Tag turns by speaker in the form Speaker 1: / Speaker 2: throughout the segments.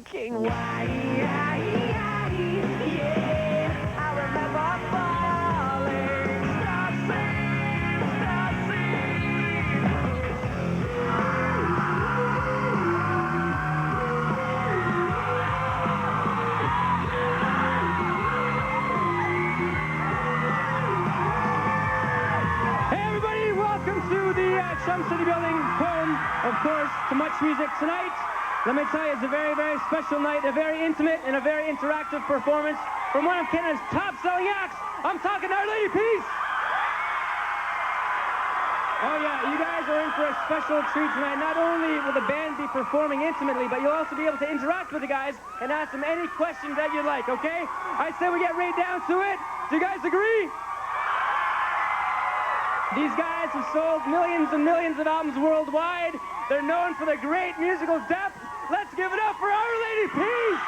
Speaker 1: thinking, why, yeah, I remember falling,
Speaker 2: Hey everybody, welcome to the Clumsy building, home, of course, to much music tonight. Let me tell you, it's a very, very special night, a very intimate and a very interactive performance from one of Canada's top-selling acts. I'm talking Our Lady Peace. Oh yeah, you guys are in for a special treat tonight. Not only will the band be performing intimately, but you'll also be able to interact with the guys and ask them any questions that you'd like, okay? I say we get right down to it. Do you guys agree? These guys have sold millions and millions of albums worldwide. They're known for their great musical depth. Let's give it up for Our Lady Peace!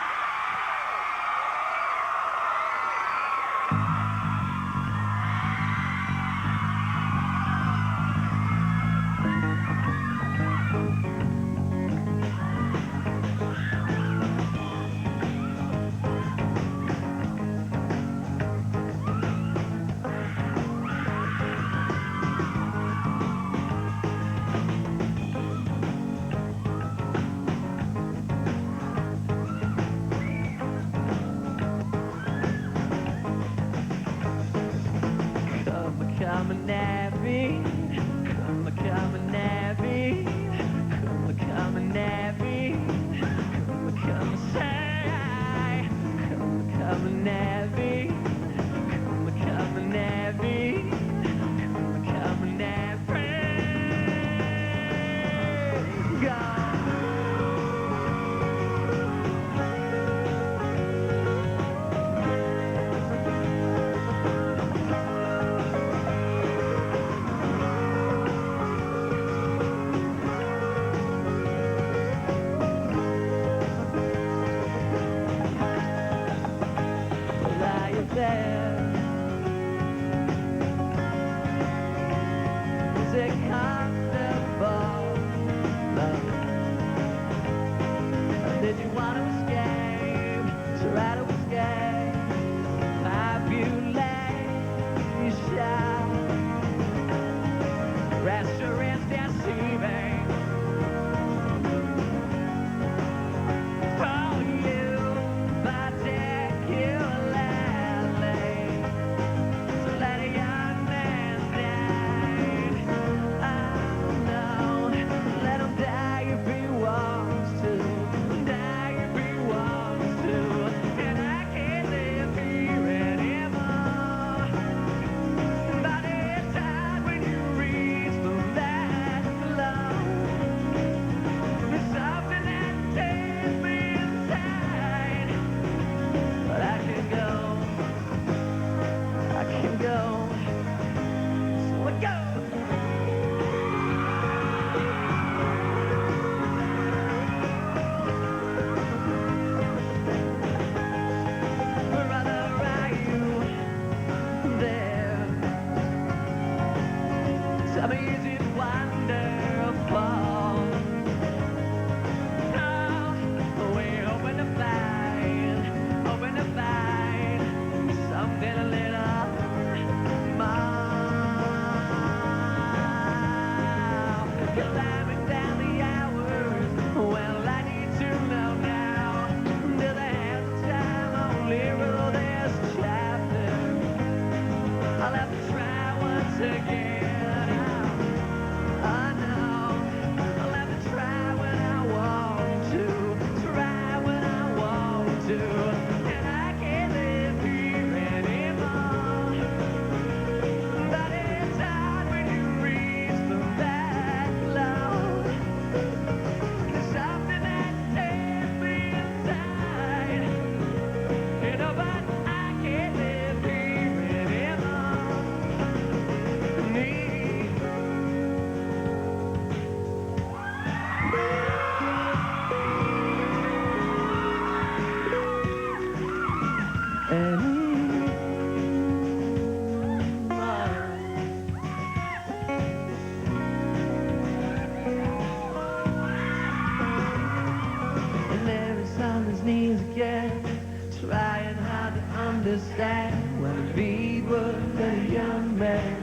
Speaker 3: understand when Naveed was a young man.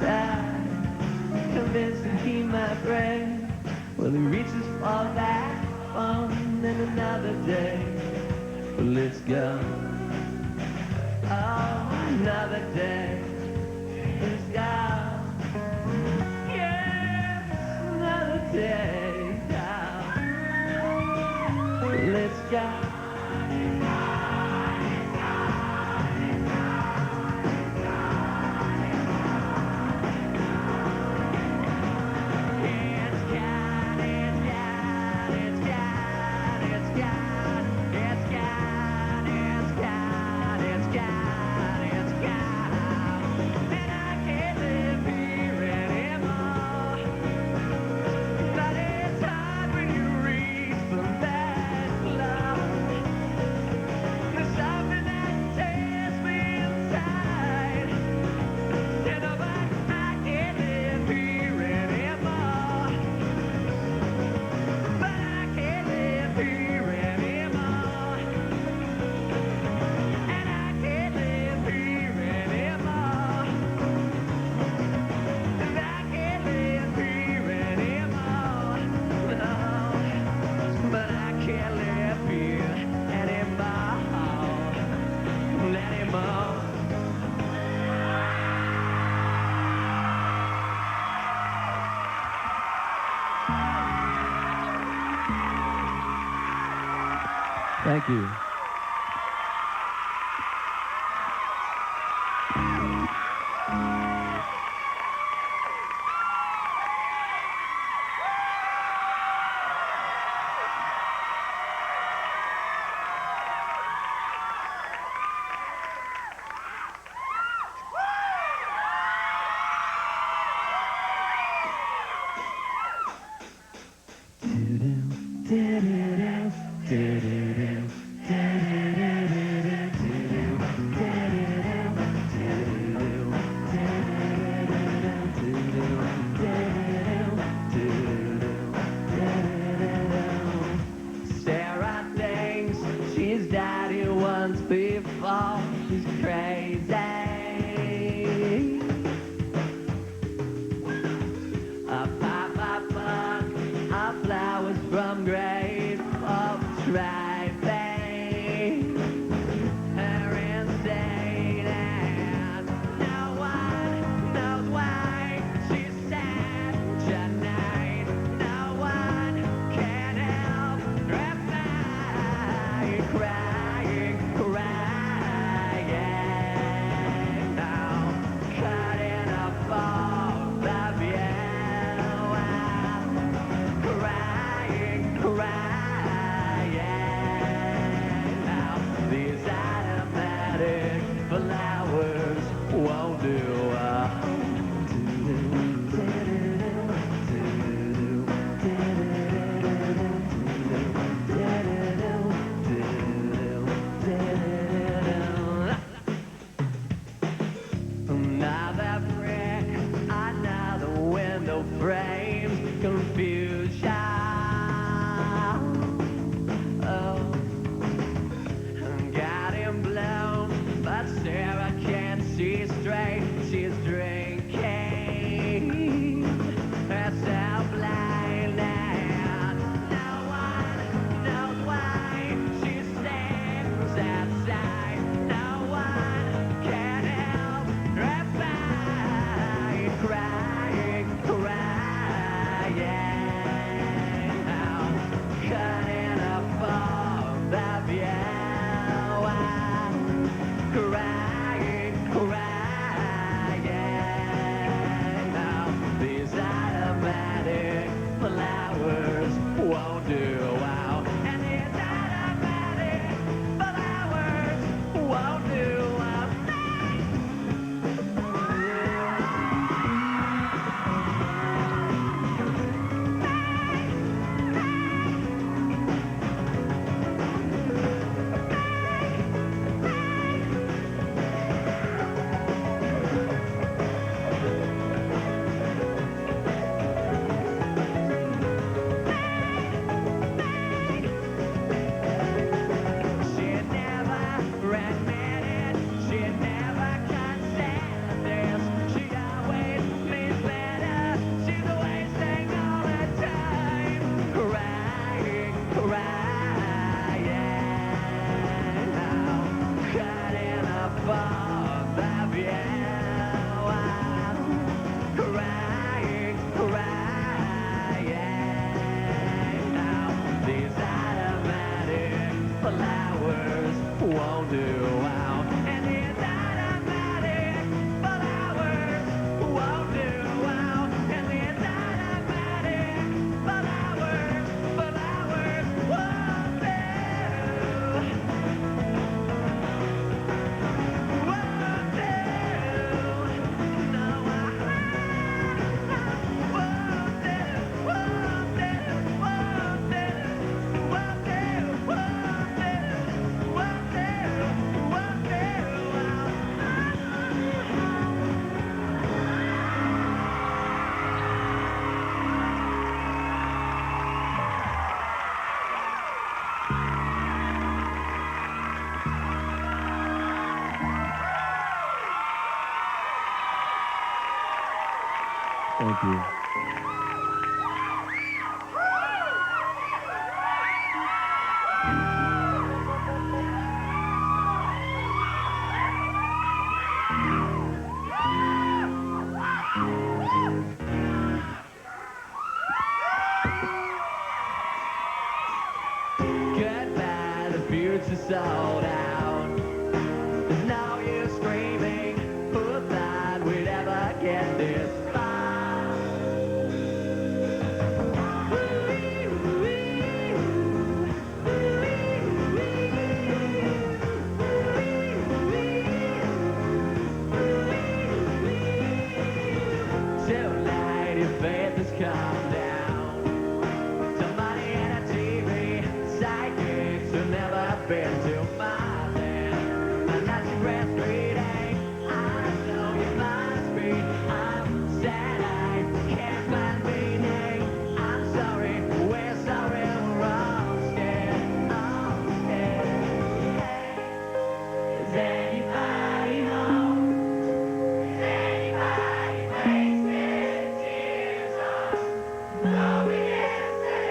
Speaker 3: I convinced him he my friend. Well, he reaches for that phone in another day. Well, let's go. Oh, another day. Let's go. Yes, another day. Oh, let's go. Thank you. Sarah thinks she's daddy once before she's crazy. A pop, a flowers from grave of driving. Her insane and no one knows why she's sad tonight. No one can help her crying, crying. Now cutting up all the view, crying, crying. Now these automatic flowers won't do. Another brick, another window frames, confusion. Oh, got him blown, but Sarah can't see straight. She's drinking herself blind, and no one knows why she stands outside. No one can help her crying, crying, crying. Now cutting up all the view, crying, crying. Now these automatic flowers won't do. And these automatic flowers won't do. won't do. Wow. And the automatic flowers won't do. Wow. And the automatic flowers won't do. Won't do. No, I won't do. Won't do. Won't do. Won't do. Won't do. Won't do. Won't do.
Speaker 4: Thank you.
Speaker 3: Goodbye, the future's sold out. There's no use screaming. Who thought we'd ever get this far? Tonight, your faith has come down. Somebody in a TV, psychics who never been to my land. And that's your breath reading. I know you must be. I'm sad, I can't find meaning. I'm sorry, we're sorry, we're all scared. All scared. Hey, is anybody home? Is anybody wasted tears of loneliness that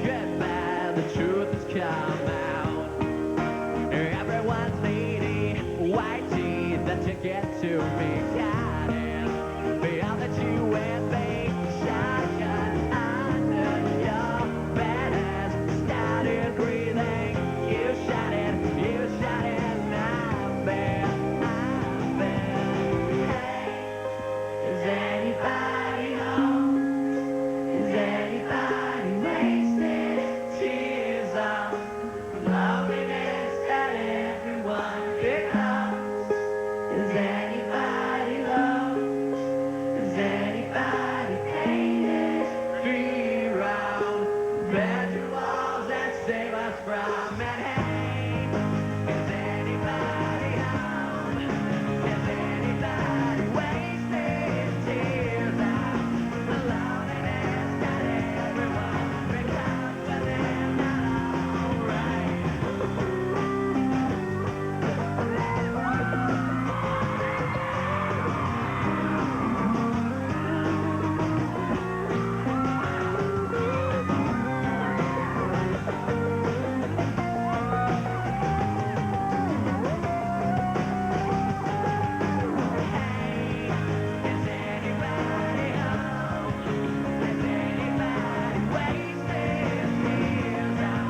Speaker 3: Goodbye, the truth has come out. Everyone's needy, white teeth that you get to me. Got it. Beyond that you and me, shotgun under your bed has started breathing. You shot it, and I've been. Hey, is anybody home? Is anybody wasted tears on loneliness that everyone becomes? Is anybody loved? Is anybody painted? Be round bedroom walls that save us from it. Hey, is anybody home? Is anybody wasted tears on loneliness that everyone becomes when they're not alright? Is anybody home? Is anybody wasted tears on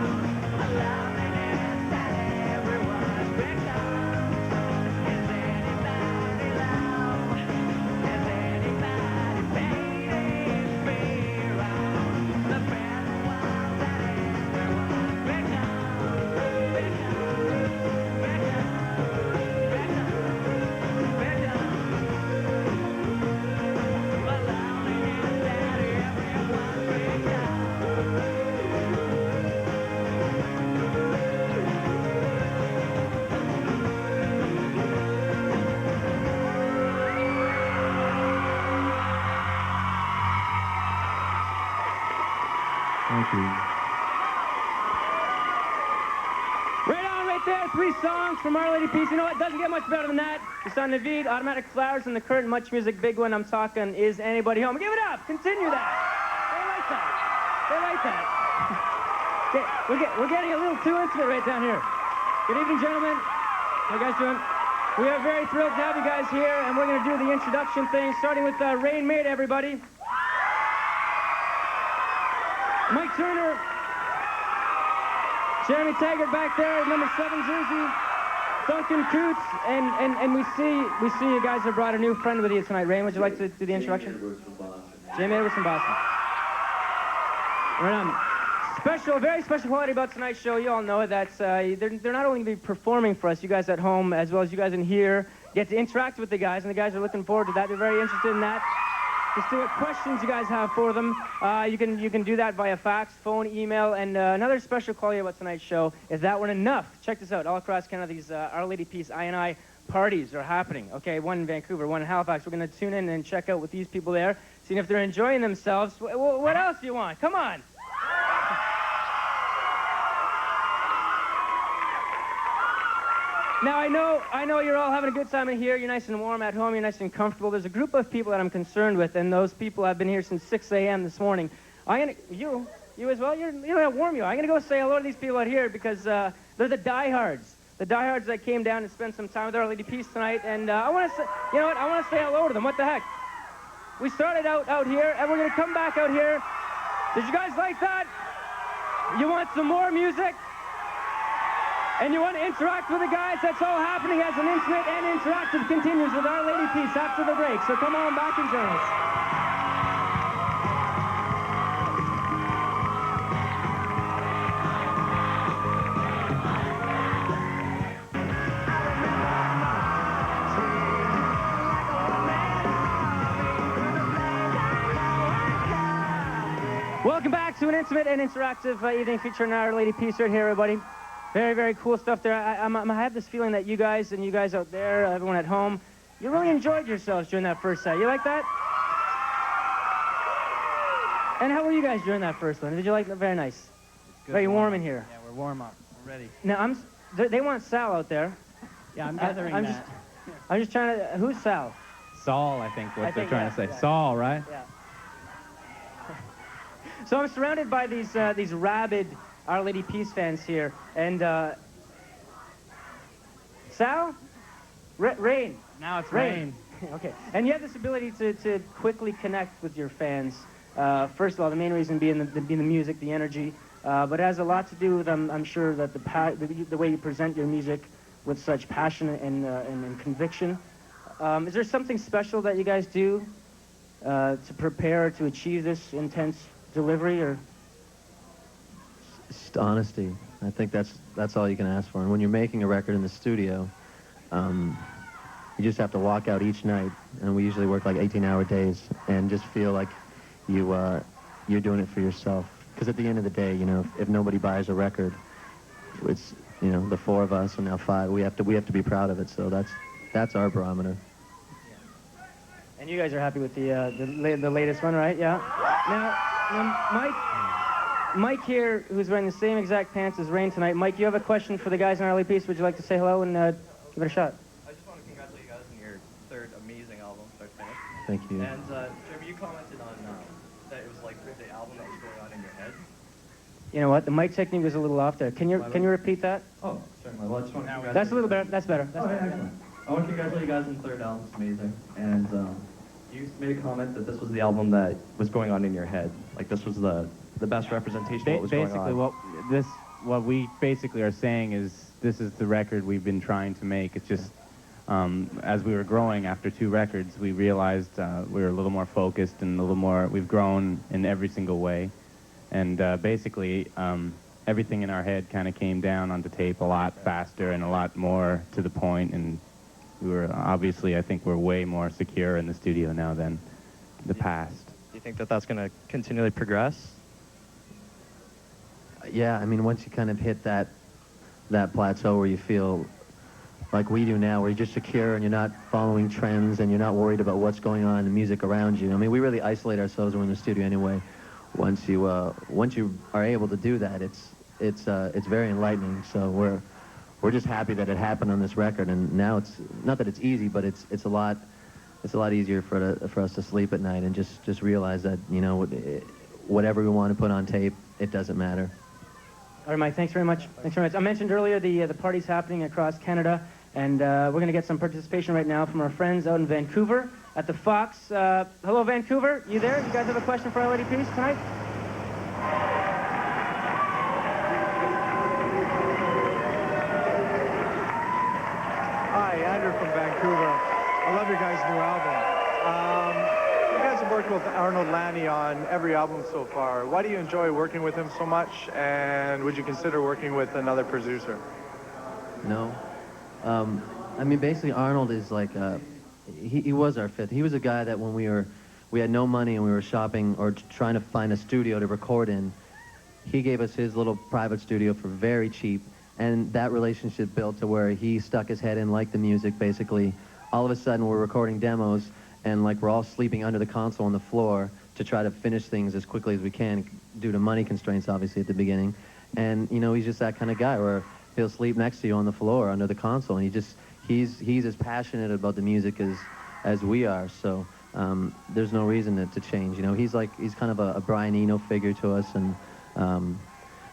Speaker 3: loneliness that everyone becomes? Is anybody loved? Is anybody painted fear on the bad ones that everyone becomes?
Speaker 4: Thank you.
Speaker 2: Right on, right there. 3 songs from Our Lady Peace. You know what? Doesn't get much better than that. It's on Naveed, Automatic Flowers, and the current Much Music big one. I'm talking Is Anybody Home? Give it up. Continue that. They like that. They like that. Okay, we're getting a little too intimate right down here. Good evening, gentlemen. How you guys doing? We are very thrilled to have you guys here, and we're going to do the introduction thing, starting with Rain Maid, everybody. Mike Turner, Jeremy Taggart back there, number 7 jersey, Duncan Coots, and we see you guys have brought a new friend with you tonight. Rain, would you like to do the introduction? Jamie Edwards from Boston. Right on. Very special quality about tonight's show. You all know that they're not only going to be performing for us, you guys at home, as well as you guys in here, get to interact with the guys, and the guys are looking forward to that. They're very interested in that. Just see what questions you guys have for them. You can do that via fax, phone, email, and another special quality about tonight's show, if that weren't enough, check this out. All across Canada, these Our Lady Peace I&I parties are happening. Okay, one in Vancouver, one in Halifax. We're going to tune in and check out with these people there, seeing if they're enjoying themselves. What else do you want? Come on. Now, I know you're all having a good time in here. You're nice and warm at home. You're nice and comfortable. There's a group of people that I'm concerned with, and those people have been here since 6 a.m. this morning. You as well? You're gonna warm you. I'm gonna go say hello to these people out here because they're the diehards. The diehards that came down and spent some time with Our Lady Peace tonight, and I want to say, you know what? I want to say hello to them. What the heck? We started out here, and we're gonna come back out here. Did you guys like that? You want some more music? And you want to interact with the guys? That's all happening as an intimate and interactive continues with Our Lady Peace after the break. So come on back and join us. Welcome back to an intimate and interactive evening featuring Our Lady Peace right here, everybody. Very, very cool stuff there. I have this feeling that you guys and you guys out there, everyone at home, you really enjoyed yourselves during that first set. You like that? And how were you guys during that first one? Did you like it? Very nice. Very warm in here.
Speaker 4: Yeah, we're warm up. We're ready.
Speaker 2: Now, they want Sal out there.
Speaker 4: Yeah, I'm gathering that.
Speaker 2: I'm just trying to, who's Sal?
Speaker 4: Saul, I think what they're trying to say.
Speaker 2: Yeah.
Speaker 4: Saul, right?
Speaker 2: Yeah. So I'm surrounded by these rabid Our Lady Peace fans here, and Sal? Rain.
Speaker 4: Now it's Rain.
Speaker 2: Okay, and you have this ability to quickly connect with your fans. First of all, the main reason being the music, the energy, but it has a lot to do with, I'm sure, that the way you present your music with such passion and conviction. Is there something special that you guys do to prepare to achieve this intense delivery, or?
Speaker 5: Just honesty. I think that's all you can ask for. And when you're making a record in the studio, you just have to walk out each night, and we usually work like 18-hour days, and just feel like you're doing it for yourself. Because at the end of the day, you know, if nobody buys a record, it's, you know, the 4 of us and now 5. We have to be proud of it. So that's our barometer.
Speaker 2: And you guys are happy with the latest one, right? Yeah. Now, Mike here, who's wearing the same exact pants as Rain tonight. Mike, you have a question for the guys in Our Lady Peace. Would you like to say hello and give it a shot?
Speaker 6: I just want to congratulate you guys on your 3rd amazing album, start to finish.
Speaker 5: Thank you.
Speaker 6: And Trevor, you commented on that it was like the album that was going on in your head.
Speaker 2: You know what? The mic technique was a little off there. Can you repeat that?
Speaker 6: Oh, sorry, well, I just want to congratulate
Speaker 2: That's a little better. That's better.
Speaker 6: Oh, yeah, excellent. I want to congratulate you guys on the 3rd album. It's amazing. And you made a comment that this was the album that was going on in your head. Like this was the best representation of what was going on.
Speaker 4: Basically, what we basically are saying is this is the record we've been trying to make. It's just as we were growing after 2 records, we realized we were a little more focused and a little more. We've grown in every single way, and basically everything in our head kind of came down onto tape a lot faster and a lot more to the point. And we were obviously, I think, we're way more secure in the studio now than the past.
Speaker 6: Do you think that that's going to continually progress?
Speaker 5: Yeah, I mean, once you kind of hit that plateau where you feel like we do now, where you're just secure and you're not following trends and you're not worried about what's going on in the music around you. I mean, we really isolate ourselves when we're in the studio anyway. Once you are able to do that, it's very enlightening. So we're just happy that it happened on this record, and now it's not that it's easy, but it's a lot easier for us to sleep at night and just realize that, you know, whatever we want to put on tape, it doesn't matter.
Speaker 2: All right, Mike, thanks very much. Thanks very much. I mentioned earlier the party's happening across Canada, And we're going to get some participation right now from our friends out in Vancouver at the Fox. Hello, Vancouver. You there? You guys have a question for Our Lady Peace tonight?
Speaker 7: Hi, Andrew from Vancouver. I love your guys' new album. You guys have worked with Arnold Lanni on every album so far. Why do you enjoy working with him so much, and would you consider working with another producer?
Speaker 5: No. I mean, basically, Arnold is like, he was our fifth. He was a guy that when we had no money and we were shopping or trying to find a studio to record in, he gave us his little private studio for very cheap. And that relationship built to where he stuck his head in, liked the music, basically. All of a sudden, we're recording demos, and like we're all sleeping under the console on the floor to try to finish things as quickly as we can, due to money constraints, obviously, at the beginning. And, you know, he's just that kind of guy where he'll sleep next to you on the floor under the console, and he's as passionate about the music as we are. So there's no reason to change. You know, he's kind of a Brian Eno figure to us, and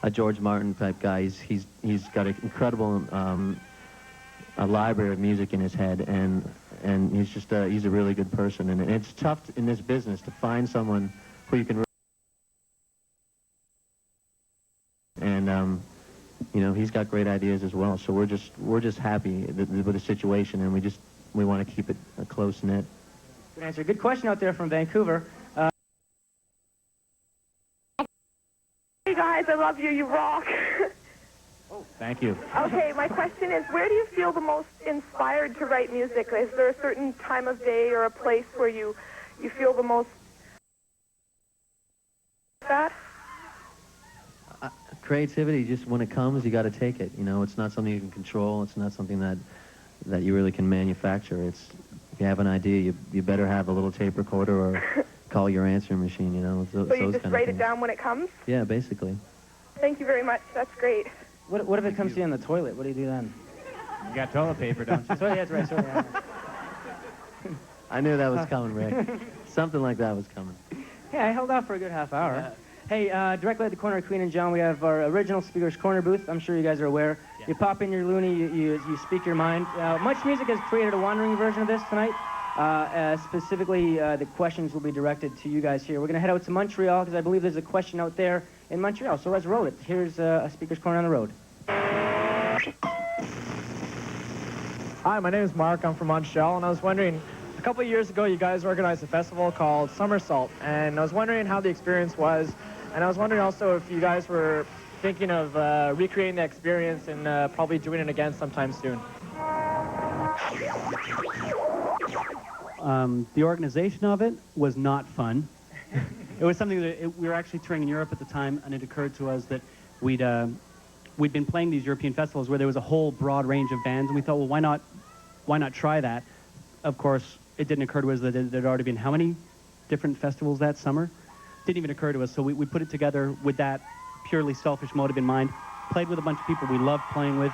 Speaker 5: a George Martin type guy. He's got an incredible a library of music in his head, and he's just he's a really good person. And it's tough in this business to find someone who you can. And you know, he's got great ideas as well. So we're just happy with the situation, and we want to keep it close knit.
Speaker 2: Good answer. Good question out there from Vancouver.
Speaker 8: Hey guys, I love you. You rock.
Speaker 4: Oh, thank you.
Speaker 8: Okay, my question is, where do you feel the most inspired to write music? Is there a certain time of day or a place where you feel the most that?
Speaker 5: Creativity, just when it comes, you got to take it. You know, it's not something you can control. It's not something that you really can manufacture. It's, if you have an idea, you better have a little tape recorder or call your answering machine. You know,
Speaker 8: so you just write it down when it comes?
Speaker 5: Yeah, basically.
Speaker 8: Thank you very much. That's great.
Speaker 2: What if it comes to you in the toilet? What do you do then?
Speaker 4: You got toilet paper, don't you?
Speaker 2: Sorry, that's right. Sorry.
Speaker 5: I knew that was coming, Rick. Something like that was coming.
Speaker 2: Yeah, I held off for a good half hour. Yeah. Hey, directly at the corner of Queen and John, we have our original Speaker's Corner booth. I'm sure you guys are aware. Yeah. You pop in your loony, you speak your mind. Much Music has created a wandering version of this tonight. Specifically, the questions will be directed to you guys here. We're going to head out to Montreal, because I believe there's a question out there in Montreal. So let's roll it. Here's a Speaker's Corner on the road.
Speaker 9: Hi, my name is Mark. I'm from Montreal, and I was wondering, a couple of years ago, you guys organized a festival called Somersault, and I was wondering how the experience was, and I was wondering also if you guys were thinking of recreating the experience and probably doing it again sometime soon.
Speaker 10: The organization of it was not fun. It was something that we were actually touring in Europe at the time, and it occurred to us that we'd been playing these European festivals where there was a whole broad range of bands, and we thought, well, why not try that? Of course, it didn't occur to us that there'd already been how many different festivals that summer? Didn't even occur to us, so we put it together with that purely selfish motive in mind. Played with a bunch of people we loved playing with.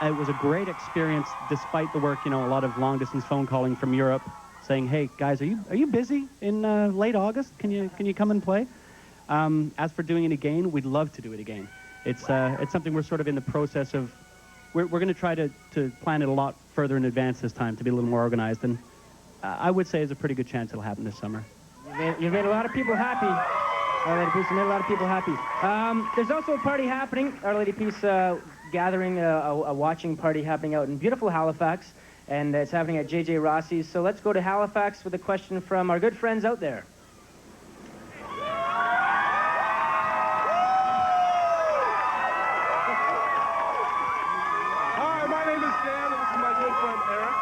Speaker 10: It was a great experience, despite the work, you know, a lot of long-distance phone calling from Europe, saying, hey, guys, are you busy in late August? Can you come and play? As for doing it again, we'd love to do it again. It's something we're sort of in the process of. We're going to try to plan it a lot further in advance this time to be a little more organized, and I would say there's a pretty good chance it'll happen this summer.
Speaker 2: You've made a lot of people happy. Our Lady Peace, you made a lot of people happy. There's also a party happening. Our Lady Peace gathering, a watching party happening out in beautiful Halifax, and it's happening at J.J. Rossi's. So let's go to Halifax with a question from our good friends out there.
Speaker 11: Hi, my name is Dan, and this is my good friend Eric.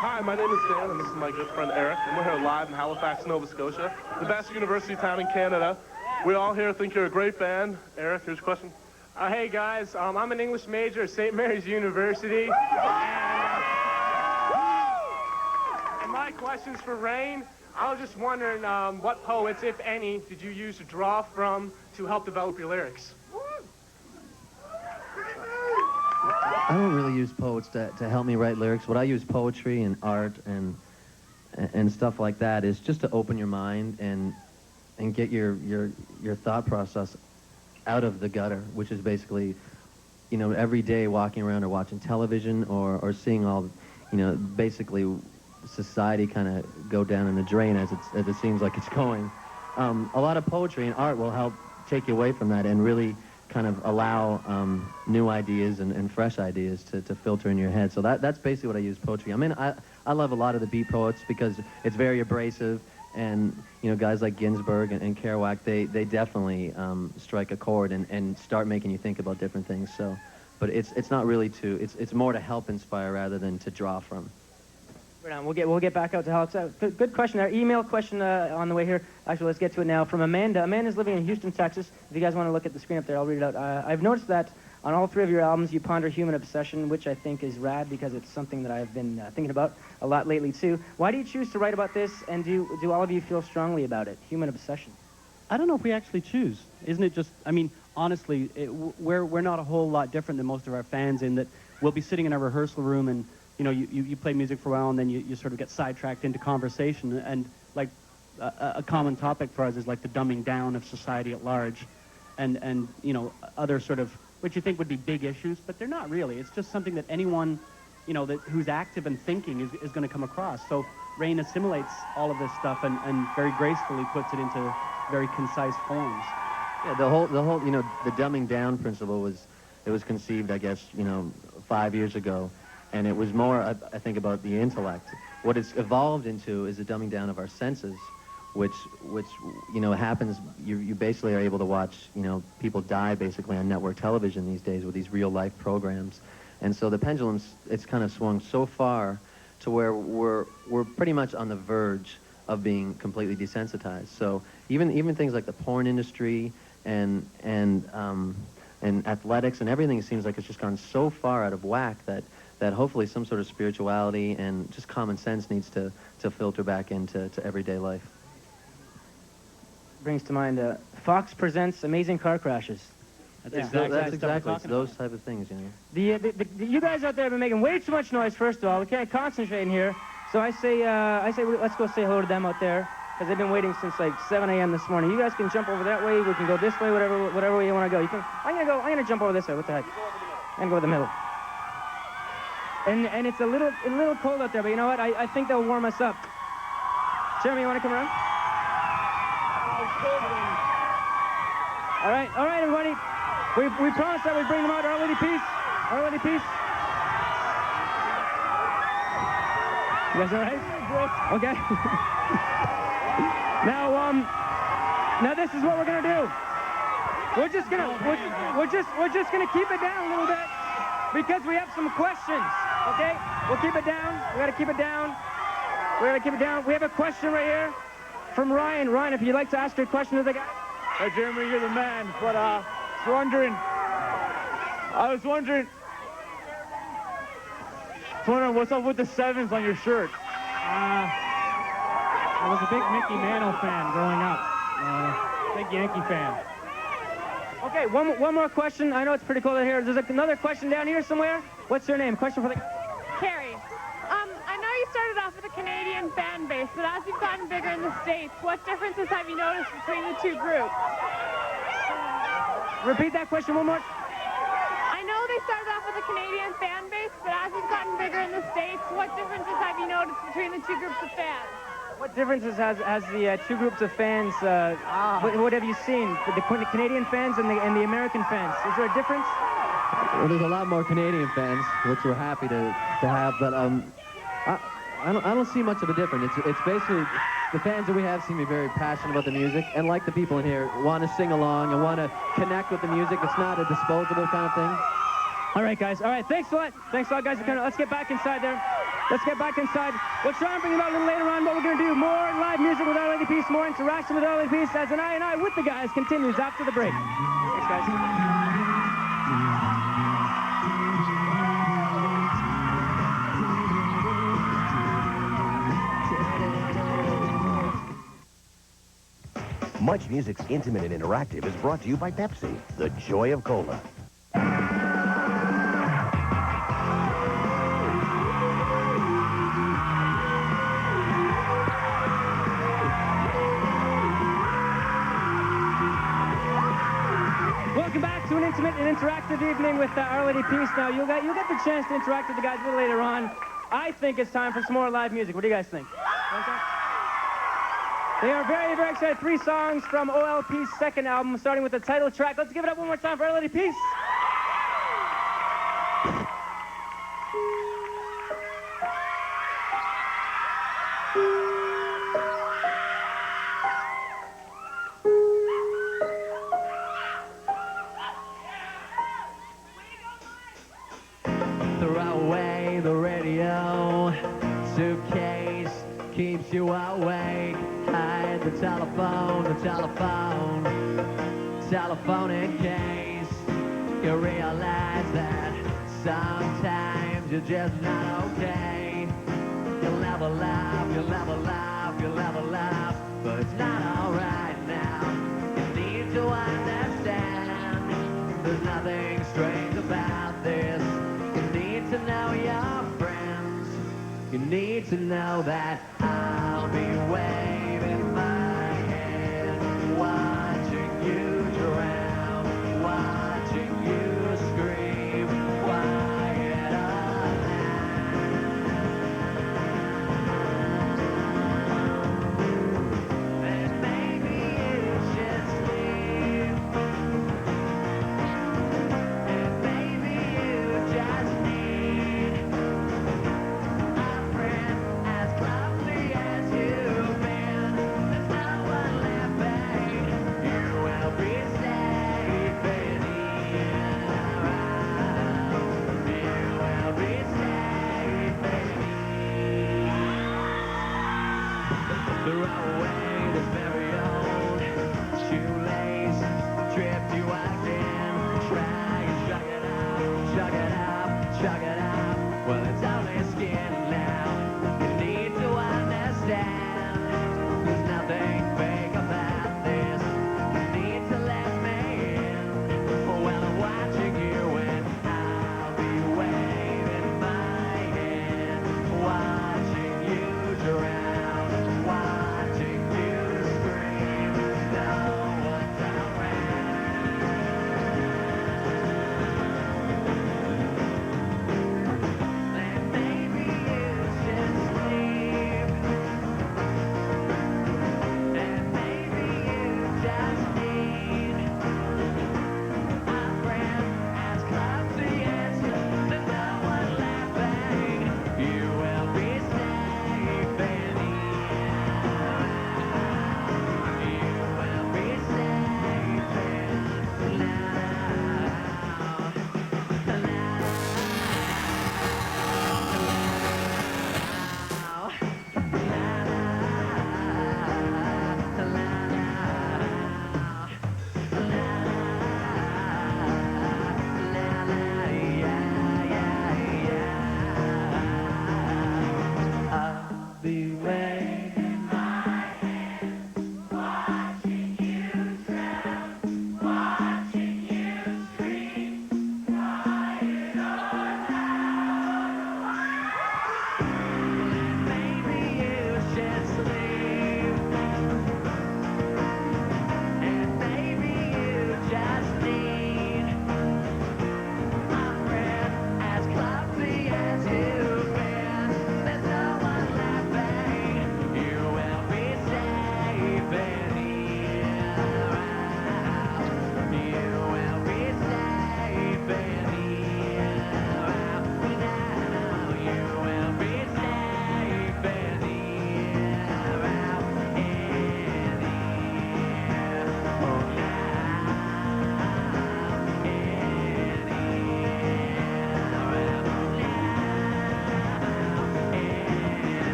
Speaker 11: Hi, my name is Dan, and this is my good friend Eric, and we're here live in Halifax, Nova Scotia, the best university town in Canada. We all here think you're a great band. Eric, here's your question.
Speaker 9: Hey guys, I'm an English major at St. Mary's University, and my question's for Rain. I was just wondering, what poets, if any, did you use to draw from to help develop your lyrics?
Speaker 5: I don't really use poets to help me write lyrics. What I use poetry and art and stuff like that is just to open your mind and get your thought process out of the gutter, which is basically every day walking around or watching television or seeing all, basically society kind of go down in the drain as it seems like it's going. A lot of poetry and art will help take you away from that and really kind of allow new ideas and fresh ideas to filter in your head. So that's basically what I use poetry. I mean, I love a lot of the beat poets because it's very abrasive, and guys like Ginsberg and Kerouac, they definitely strike a chord and start making you think about different things. So, but it's not really it's more to help inspire rather than to draw from.
Speaker 2: Right on. We'll get back out to Alex. Good question. Our email question on the way here. Actually, let's get to it now. From Amanda. Amanda's living in Houston, Texas. If you guys want to look at the screen up there, I'll read it out. I've noticed that on all 3 of your albums, you ponder human obsession, which I think is rad because it's something that I've been thinking about a lot lately too. Why do you choose to write about this, and do all of you feel strongly about it? Human obsession.
Speaker 10: I don't know if we actually choose. Isn't it just? I mean, honestly, we're not a whole lot different than most of our fans in that we'll be sitting in a rehearsal room and. You play music for a while, and then you sort of get sidetracked into conversation, and like a common topic for us is like the dumbing down of society at large, and other sort of which you think would be big issues, but they're not really. It's just something that anyone who's active and thinking is going to come across. So Rain assimilates all of this stuff and very gracefully puts it into very concise forms.
Speaker 5: Yeah, the whole the dumbing down principle was conceived, I guess, 5 years ago. And it was more, I think, about the intellect. What it's evolved into is the dumbing down of our senses, which happens. You basically are able to watch, people die basically on network television these days with these real-life programs. And so the pendulum's, it's kind of swung so far to where we're pretty much on the verge of being completely desensitized. So even things like the porn industry and athletics and everything seems like it's just gone so far out of whack that hopefully some sort of spirituality and just common sense needs to filter back into everyday life.
Speaker 2: Brings to mind Fox presents amazing car crashes.
Speaker 5: That's exactly it's those type of things,
Speaker 2: You guys out there have been making way too much noise. First of all, we can't concentrate in here. So I say let's go say hello to them out there because they've been waiting since like 7 a.m. this morning. You guys can jump over that way. We can go this way, whatever way you want to go. I'm gonna jump over this way. What the heck? I'm gonna go to the middle. And it's a little cold out there, but you know what? I think they'll warm us up. Jeremy, you want to come around? All right, everybody. We promised that we'd bring them out. Our Lady Peace. Our Lady Peace. You guys all right? Okay. Now this is what we're gonna do. We're just gonna keep it down a little bit because we have some questions. Okay, we'll keep it down. We gotta keep it down. We have a question right here from Ryan. Ryan, if you'd like to ask your question to the guy.
Speaker 12: Hey, Jeremy, you're the man. But I was wondering what's up with the 7s on your shirt.
Speaker 13: I was a big Mickey Mantle fan growing up. Big Yankee fan.
Speaker 2: Okay, one more question. I know it's pretty cold out here. There's another question down here somewhere. What's your name? Question for the...
Speaker 14: Carrie. I know you started off with a Canadian fan base, but as you've gotten bigger in the States, what differences have you noticed between the two groups?
Speaker 2: Repeat that question one more.
Speaker 14: I know they started off with a Canadian fan base, but as you've gotten bigger in the States, what differences have you noticed between the two groups of fans?
Speaker 2: What differences has the two groups of fans, what have you seen? The Canadian fans and the American fans. Is there a difference?
Speaker 5: Well, there's a lot more Canadian fans, which we're happy to have, but I don't see much of a difference. It's basically the fans that we have seem to be very passionate about the music, and like the people in here, want to sing along and want to connect with the music. It's not a disposable kind of thing.
Speaker 2: All right, guys. All right, thanks a lot. Thanks a lot, guys. Let's get back inside there. Let's get back inside. We'll try and bring you out a little later on what we're going to do. More live music with Our Lady Peace, more interaction with Our Lady Peace as an I with the guys continues after the break. Thanks, guys.
Speaker 15: Much Music's intimate and interactive is brought to you by Pepsi, the joy of cola.
Speaker 2: Welcome back to an intimate and interactive evening with Our Lady Peace. Now, you'll get the chance to interact with the guys a little later on. I think it's time for some more live music. What do you guys think? They are very, very excited. 3 songs from OLP's second album, starting with the title track. Let's give it up one more time for Our Lady Peace.
Speaker 3: Throw away the radio, suitcase keeps you awake. Hide the telephone in case you realize that sometimes you're just not okay. You'll never laugh, but it's not alright now. You need to understand, there's nothing strange about this. You need to know your friends. You need to know that I'll be waving my hand, watching you drown, watching you scream, quiet and maybe you should sleep, and maybe you just need a friend as clumsy as you've been. There's no one left behind. You will be safe in around. You will be safe in Throw away this very old shoelace, trip you again. Try and chug it up, chug it up, chug it up. Well, it's only skin now. You need to understand, there's nothing fake about this. You need to let me in. Well, I'm watching you and I'll be waving my hand, watching you drown, watching you scream. No one's around.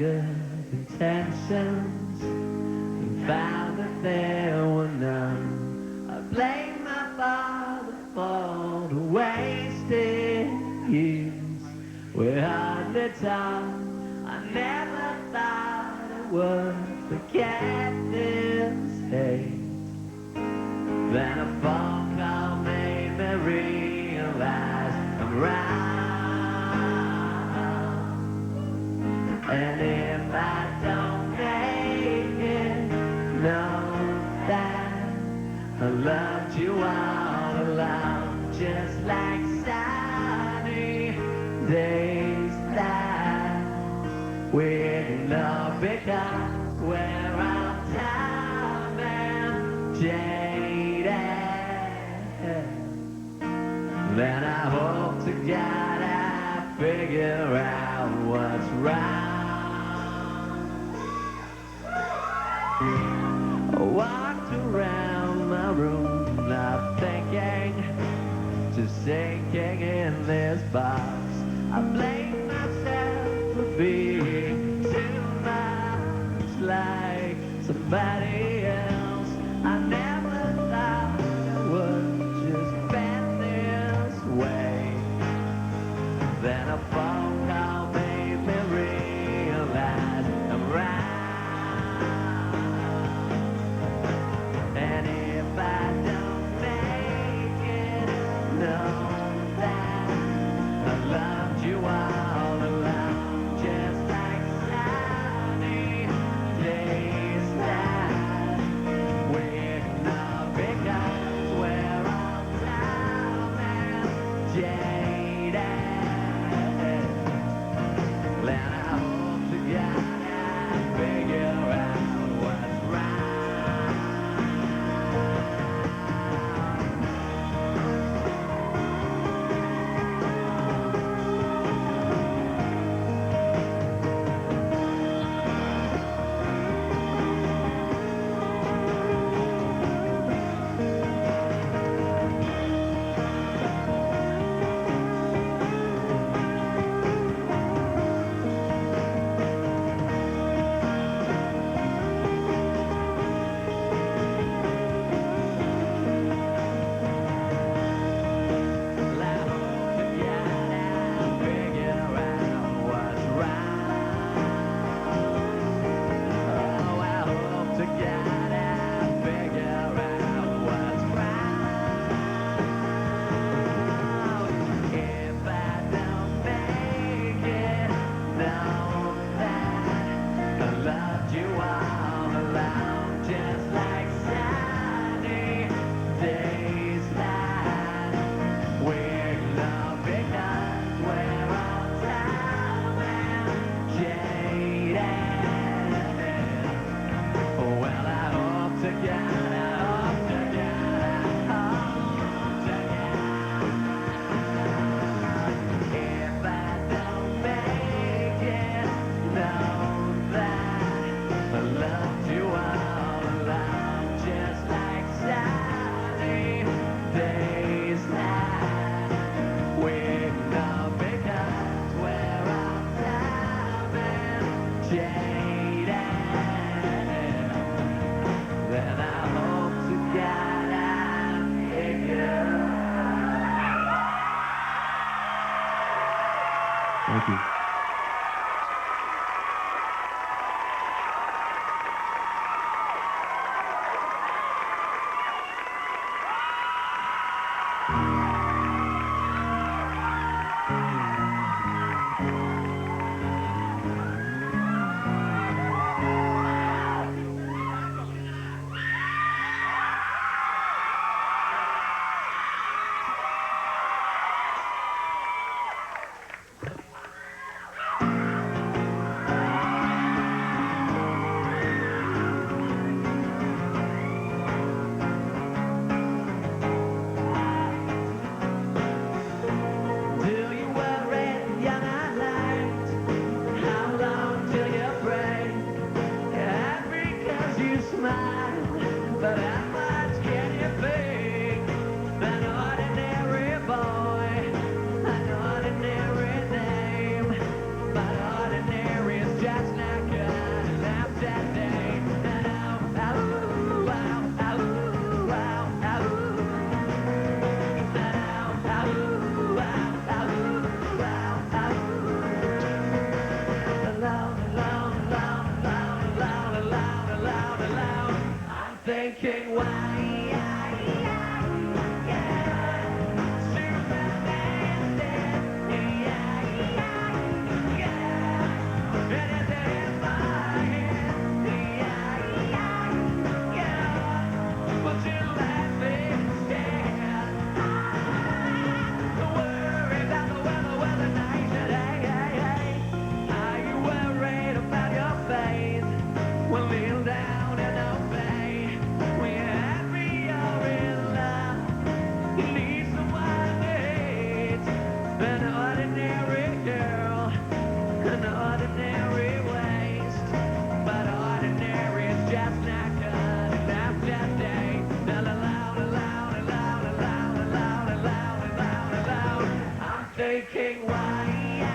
Speaker 3: good intentions and found that there were none. I blame my father for the wasted years. We hardly talk. I never thought I would forget this hate. Then a phone call made me realize I'm right. And if I don't make it, know that I loved you all along, just like sunny days that we love because we're on time and jaded. Then I hope to God I figure out what's right. I walked around my room, not thinking, just sinking in this box. I blame myself for being too much like somebody else. I never thought I would just bend this way. Then a phone call made me realize I'm right. And if I don't make it, know that I loved you all along, just like sunny days that we ignore because we're all time and jaded. Then I hope to God I figure out what's right.
Speaker 5: Thank you.
Speaker 3: Just now thinking why. Thinking why.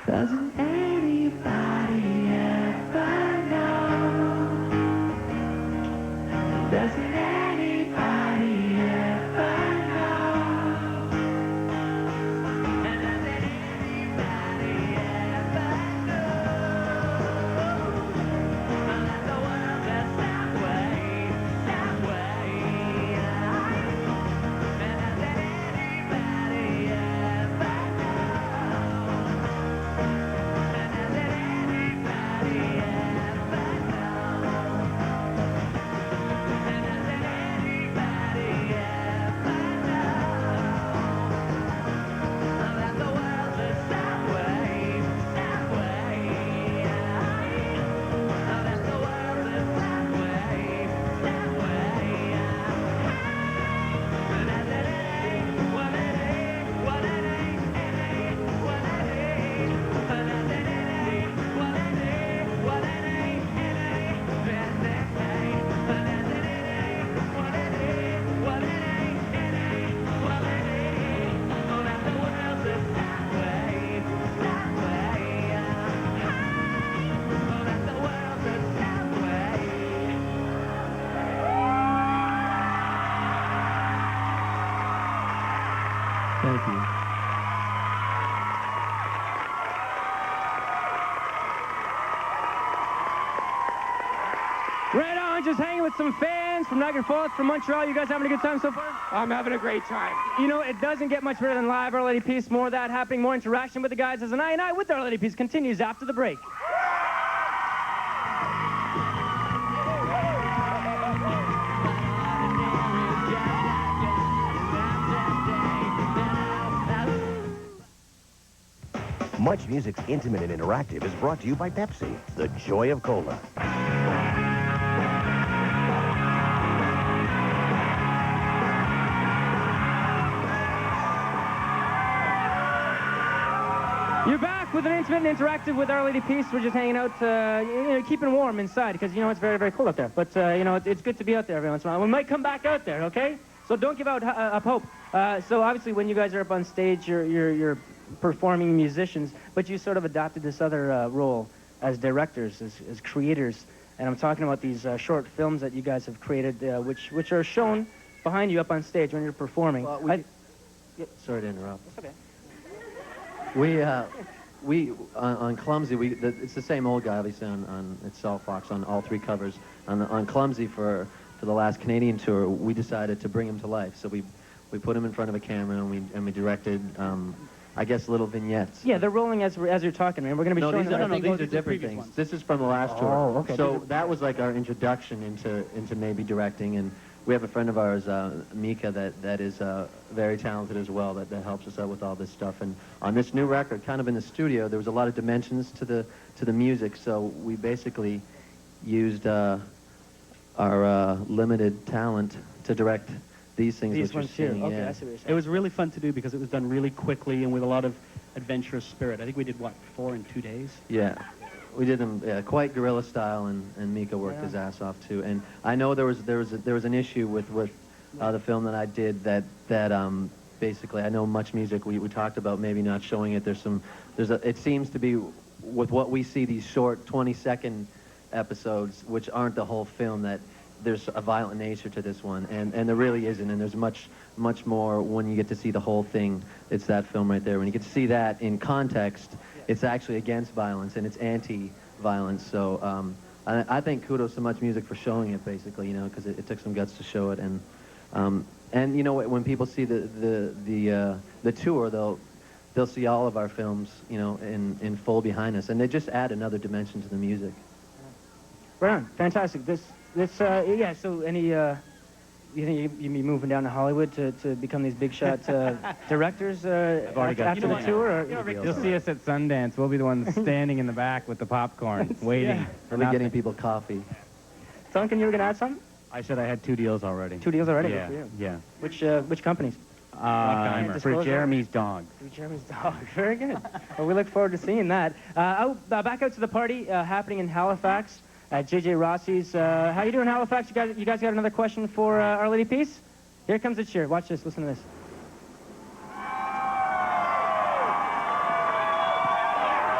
Speaker 3: Doesn't anybody ever know? Doesn't anybody ever know? And doesn't anybody ever know that the world is that way, that way? And doesn't anybody ever
Speaker 5: Thank you.
Speaker 2: Right on, just hanging with some fans from Niagara Falls, from Montreal. You guys having a good time so far?
Speaker 16: I'm having a great time.
Speaker 2: You know, it doesn't get much better than live Our Lady Peace. More of that happening, more interaction with the guys as an I with Our Lady Peace continues after the break.
Speaker 15: Much Music's intimate and interactive is brought to you by Pepsi, the joy of cola.
Speaker 2: You're back with an intimate and interactive with Our Lady Peace. We're just hanging out, keeping warm inside because, it's very, very cold out there. But, it's good to be out there every once in a while. We might come back out there, okay? So don't give up hope. So obviously when you guys are up on stage, you're performing musicians, but you sort of adopted this other role as directors, as creators. And I'm talking about these short films that you guys have created, which are shown behind you up on stage when you're performing.
Speaker 5: Well, sorry to interrupt.
Speaker 2: That's okay.
Speaker 5: We on Clumsy, it's the same old guy, obviously, on it's Sal Fox on all three covers. On Clumsy for the last Canadian tour, we decided to bring him to life. So we put him in front of a camera and we directed, I guess, little vignettes.
Speaker 2: Yeah, they're rolling as you're talking, man. We're going to be showing them.
Speaker 5: I think these are different things.
Speaker 10: ones.
Speaker 5: This is from the last tour.
Speaker 2: Oh, okay.
Speaker 5: So that was like our introduction into maybe directing, and we have a friend of ours, Mika, that is very talented as well, that helps us out with all this stuff. And on this new record, kind of in the studio, there was a lot of dimensions to the music, so we basically used our limited talent to direct these things.
Speaker 2: These ones here. Okay,
Speaker 5: yeah.
Speaker 2: I see what you're saying.
Speaker 10: It was really fun to do because it was done really quickly and with a lot of adventurous spirit. I think we did, 4 in 2 days?
Speaker 5: Yeah. We did them quite guerrilla style, and Mika worked his ass off too. And I know there was an issue with the film that I did that basically, I know Much Music, we talked about maybe not showing it. It seems to be with what we see, these short 20-second episodes, which aren't the whole film, that there's a violent nature to this one, and there really isn't. And there's much more when you get to see the whole thing. It's that film right there. When you get to see that in context, it's actually against violence and it's anti-violence. So I think kudos to Much Music for showing it, basically, because it took some guts to show it. And when people see the tour, they'll see all of our films, in full behind us, and they just add another dimension to the music.
Speaker 2: Right on. Fantastic. Yeah. So you think you'd be moving down to Hollywood to become these big shot directors after the tour? Or?
Speaker 4: You'll see us at Sundance. We'll be the ones standing in the back with the popcorn, waiting.
Speaker 5: We'll be getting people coffee.
Speaker 2: Duncan, you were going to add something?
Speaker 4: I said I had 2 deals already.
Speaker 2: 2 deals already?
Speaker 4: Yeah.
Speaker 2: Good for you.
Speaker 4: Yeah.
Speaker 2: Which companies?
Speaker 4: For Jeremy's dog.
Speaker 2: For Jeremy's dog. Very good. Well, we look forward to seeing that. Back out to the party happening in Halifax at JJ Rossi's. How you doing, Halifax? You guys got another question for Our Lady Peace? Here comes the cheer. Watch this. Listen to this.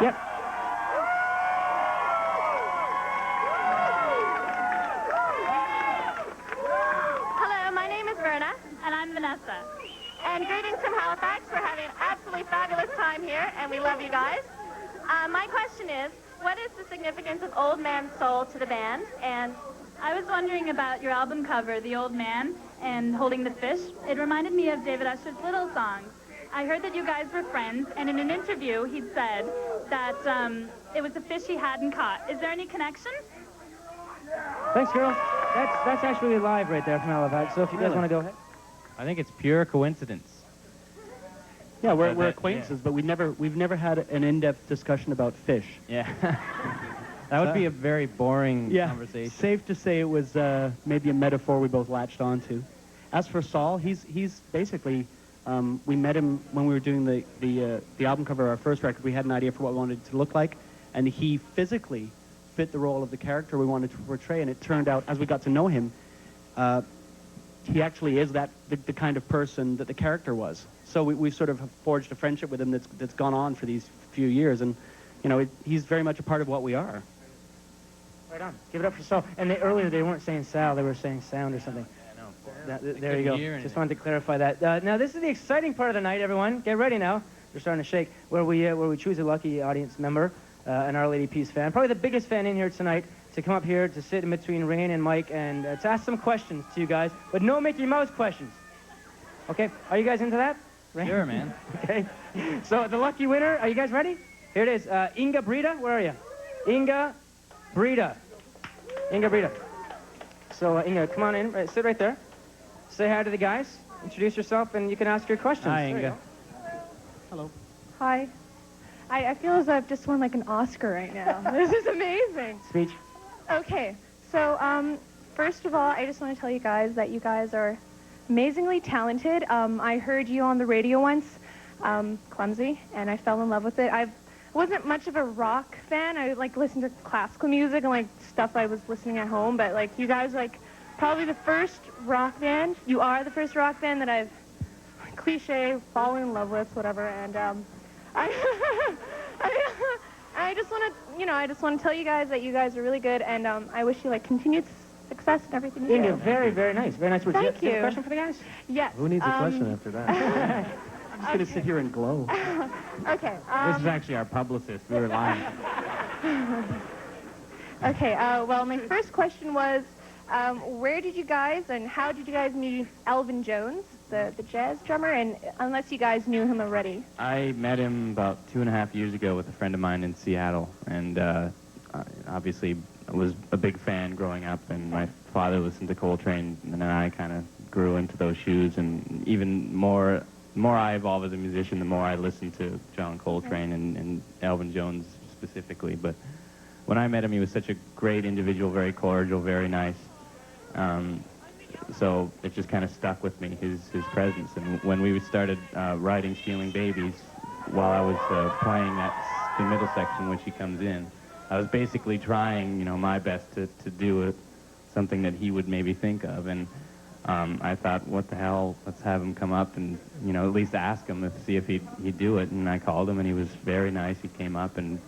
Speaker 2: Yep.
Speaker 16: Hello, my name is Verna. And I'm Vanessa. And greetings from Halifax. We're having an absolutely fabulous time here, and we love you guys. My question is, what is the significance of Old Man Soul to the band? And
Speaker 17: I was wondering about your album cover, The Old Man and Holding the Fish. It reminded me of David Usher's Little Songs. I heard that you guys were friends, and in an interview he'd said that it was a fish he hadn't caught. Is there any connection?
Speaker 2: Thanks, girl. That's actually live right there from Halifax, so if you guys want to go ahead.
Speaker 4: I think it's pure coincidence.
Speaker 10: Yeah, we're acquaintances, but we've never had an in-depth discussion about fish.
Speaker 4: Yeah. That would be a very boring conversation.
Speaker 10: Safe to say it was maybe a metaphor we both latched onto. As for Saul, he's basically, we met him when we were doing the album cover of our first record. We had an idea for what we wanted it to look like, and he physically fit the role of the character we wanted to portray, and it turned out, as we got to know him, he actually is the kind of person that the character was. So we sort of have forged a friendship with him that's gone on for these few years, and he's very much a part of what we are.
Speaker 2: Right on. Give it up for Saul. And earlier they weren't saying Sal, they were saying sound or something. Yeah, no. There you go. Just wanted to clarify that. Now this is the exciting part of the night, everyone. Get ready now. We're starting to shake. Where we choose a lucky audience member, an Our Lady Peace fan, probably the biggest fan in here tonight, to come up here to sit in between Rain and Mike and to ask some questions to you guys, but no Mickey Mouse questions. Okay, are you guys into that? Rain?
Speaker 4: Sure, man.
Speaker 2: Okay, so the lucky winner, are you guys ready? Here it is, Inga Brita, where are you? Inga Brita. Inga Brita. So Inga, come on in, sit right there. Say hi to the guys, introduce yourself, and you can ask your questions.
Speaker 4: Hi, Inga.
Speaker 10: Hello.
Speaker 18: Hi. I feel as though I've just won like an Oscar right now. This is amazing.
Speaker 2: Speech.
Speaker 18: Okay, so first of all, I just want to tell you guys that you guys are amazingly talented. I heard you on the radio once, Clumsy, and I fell in love with it. I wasn't much of a rock fan. I like listened to classical music and like stuff I was listening at home, but like you guys like probably the first rock band. You are the first rock band that I've cliche fallen in love with, whatever. And I just want to, I just want to tell you guys that you guys are really good, and I wish you like continued success and everything you do.
Speaker 2: Inga, very, very nice. Very nice words.
Speaker 18: Thank
Speaker 2: Do you
Speaker 18: you.
Speaker 2: have a question for the guys?
Speaker 18: Yes.
Speaker 5: Who needs a question after that?
Speaker 10: I'm just going to sit here and glow.
Speaker 18: Okay.
Speaker 4: This is actually our publicist. We were lying.
Speaker 18: Okay, well, my first question was, where did you guys and how did you guys meet Elvin Jones, the jazz drummer, and unless you guys knew him already?
Speaker 4: I met him about 2.5 years ago with a friend of mine in Seattle, and obviously I was a big fan growing up, and my father listened to Coltrane, and then I kind of grew into those shoes, and even more I evolve as a musician, the more I listen to John Coltrane and Elvin Jones specifically. But when I met him, he was such a great individual, very cordial, very nice. So it just kind of stuck with me, his presence. And when we started writing Stealing Babies, while I was playing the middle section when she comes in, I was basically trying, my best to do something that he would maybe think of. And I thought, what the hell, let's have him come up and, at least ask him to see if he'd do it. And I called him, and he was very nice. He came up and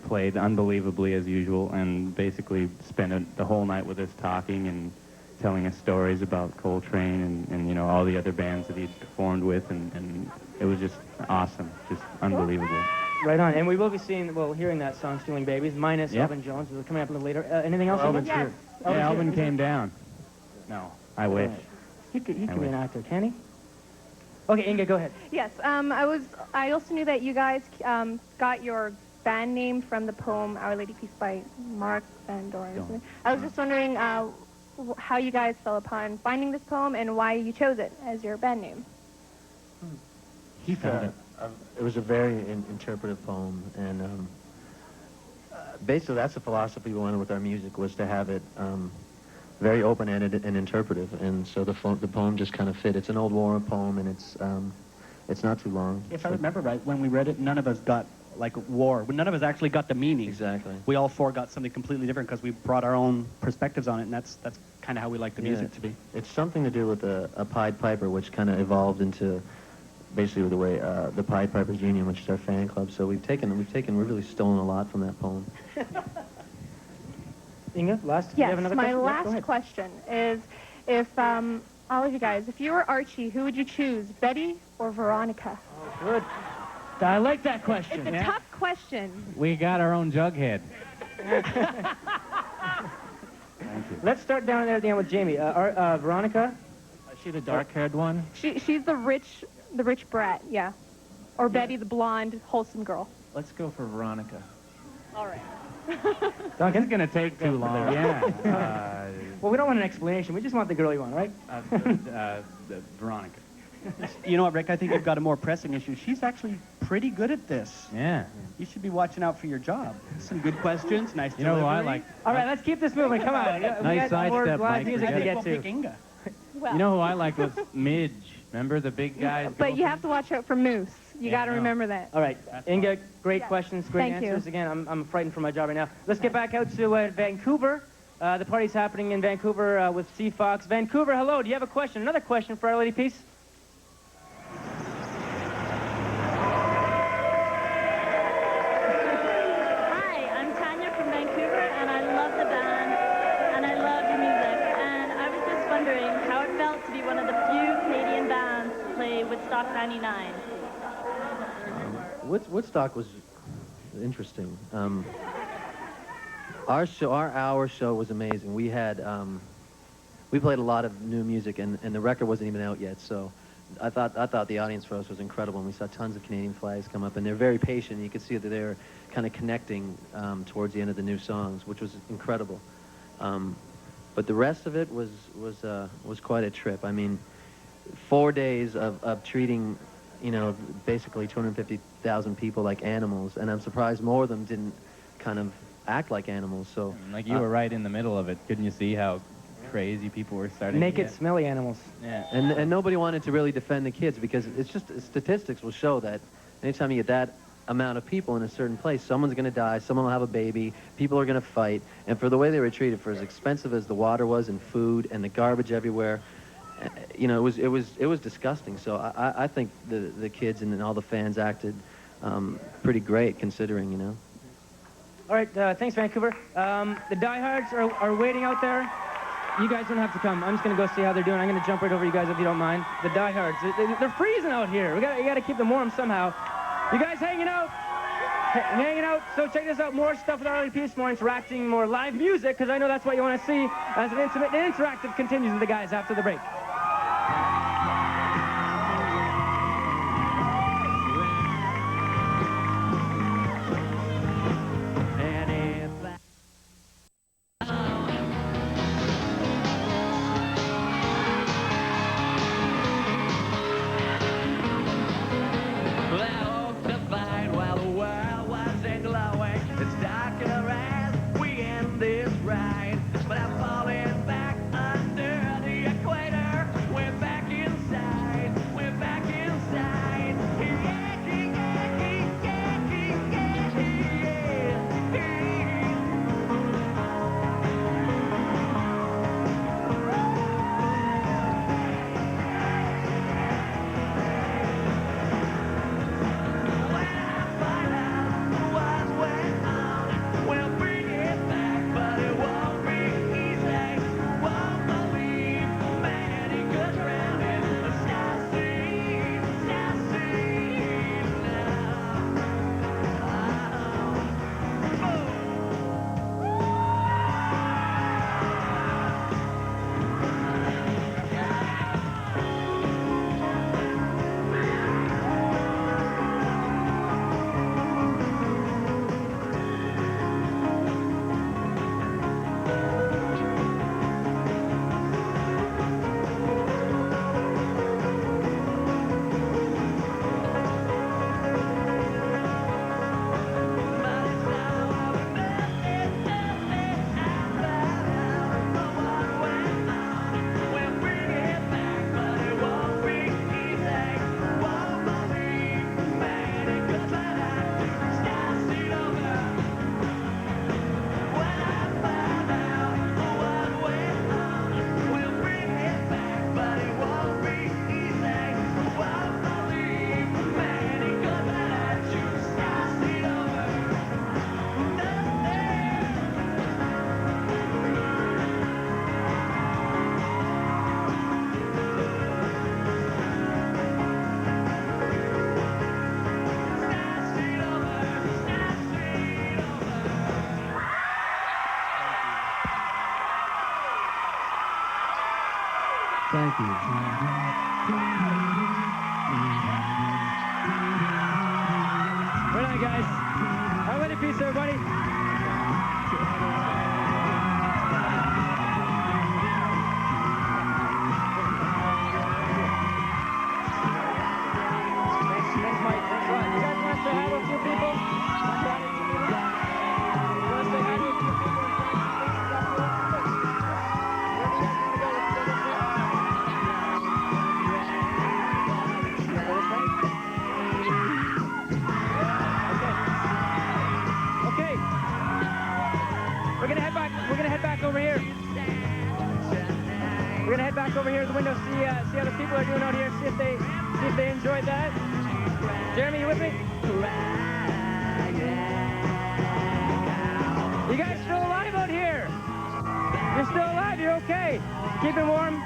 Speaker 4: played unbelievably as usual, and basically spent the whole night with us talking and telling us stories about Coltrane and all the other bands that he'd performed with, and it was just awesome, just unbelievable.
Speaker 2: Right on. And we will be hearing that song, Stealing Babies, minus Elvin Jones. We'll coming up a little later. Anything else?
Speaker 4: Elvin's here. Yeah, Elvin came down. No, I wish.
Speaker 2: He could be an actor, can he? Okay, Inga, go ahead.
Speaker 18: Yes, I also knew that you guys got your band name from the poem Our Lady Peace by Mark Van Doren. I was just wondering how you guys fell upon finding this poem and why you chose it as your band name.
Speaker 5: He found it. It was a very interpretive poem, and basically that's the philosophy we wanted with our music, was to have it very open-ended and interpretive, and so the poem just kind of fit. It's an old war poem, and it's not too long.
Speaker 10: If I remember right, when we read it, none of us got war. None of us actually got the meaning.
Speaker 5: Exactly.
Speaker 10: We all four got something completely different because we brought our own perspectives on it, and that's kind of how we like the music to be.
Speaker 5: It's something to do with a Pied Piper, which kind of evolved into basically the way the Pied Pipers Union, which is our fan club. So we've really stolen a lot from that poem.
Speaker 2: Inga, last?
Speaker 18: Yes,
Speaker 2: you have another
Speaker 18: my
Speaker 2: question?
Speaker 18: last question is, if all of you guys, if you were Archie, who would you choose, Betty or Veronica?
Speaker 2: Oh, good. I like that question.
Speaker 18: It's a tough question.
Speaker 4: We got our own Jughead.
Speaker 2: Let's start down there at the end with Jamie. Veronica?
Speaker 12: Is she the dark-haired one?
Speaker 18: She's the rich brat, yeah. Or Betty, the blonde, wholesome girl.
Speaker 12: Let's go for Veronica.
Speaker 18: All right.
Speaker 4: Duncan's going to take too long. Yeah.
Speaker 2: Well, we don't want an explanation. We just want the girl you want, right?
Speaker 4: Veronica.
Speaker 10: You know what, Rick? I think you've got a more pressing issue. She's actually pretty good at this.
Speaker 4: Yeah.
Speaker 10: You should be watching out for your job. Some good questions, nice
Speaker 4: You know who I
Speaker 10: delivery.
Speaker 4: like?
Speaker 2: All right, let's keep this moving. Come on.
Speaker 4: Nice sidestep, Mike.
Speaker 2: Music to get to.
Speaker 10: Inga.
Speaker 18: Well,
Speaker 4: You know who I liked was Midge. Remember the big guy?
Speaker 18: but you have to watch out for Moose. You got to remember that.
Speaker 2: All right, Inga, great questions, great
Speaker 18: Thank you.
Speaker 2: answers. Again, I'm frightened for my job right now. Let's get back out to Vancouver. The party's happening in Vancouver with C. Fox. Vancouver, hello. Do you have a question? Another question for Our Lady Peace?
Speaker 17: Hi, I'm Tanya from Vancouver, and I love the band, and I love your music. And I was just wondering how it felt to be one of the few Canadian bands to play Woodstock 99.
Speaker 5: Woodstock was interesting. Our show was amazing. We had we played a lot of new music, and the record wasn't even out yet. So I thought the audience for us was incredible, and we saw tons of Canadian flags come up, and they're very patient. You could see that they're kind of connecting towards the end of the new songs, which was incredible. But the rest of it was quite a trip. I mean, 4 days of treating, basically 250,000 people like animals, and I'm surprised more of them didn't kind of act like animals. So
Speaker 4: Like you were right in the middle of it. Couldn't you see how crazy people were starting
Speaker 2: Naked,
Speaker 4: to get.
Speaker 2: smelly animals.
Speaker 4: Yeah.
Speaker 5: And nobody wanted to really defend the kids because it's just statistics will show that anytime you get that amount of people in a certain place, someone's going to die, someone will have a baby, people are going to fight, and for the way they were treated, for as expensive as the water was and food and the garbage everywhere, you know, it was disgusting. So I think the kids and all the fans acted pretty great considering, you know.
Speaker 2: All right, thanks, Vancouver. The diehards are waiting out there. You guys don't have to come. I'm just going to go see how they're doing. I'm going to jump right over you guys if you don't mind. The diehards, they're freezing out here. You got to keep them warm somehow. You guys hanging out? Hanging out. So check this out. More stuff with Arlie Peace, more interacting, more live music, because I know that's what you want to see as an intimate and interactive continues with the guys after the break.
Speaker 5: Thank you.
Speaker 2: Right on, guys. Have a peace, everybody. Thanks, Mike. Thanks a lot. You guys want to say hi to a few people? You want to say hi to a few people? Okay. We're gonna head back over here. We're gonna head back over here to the window, see how the people are doing out here, see if they enjoyed that. Jeremy, you with me? You guys still alive out here? You're still alive, you're okay. Keep it warm.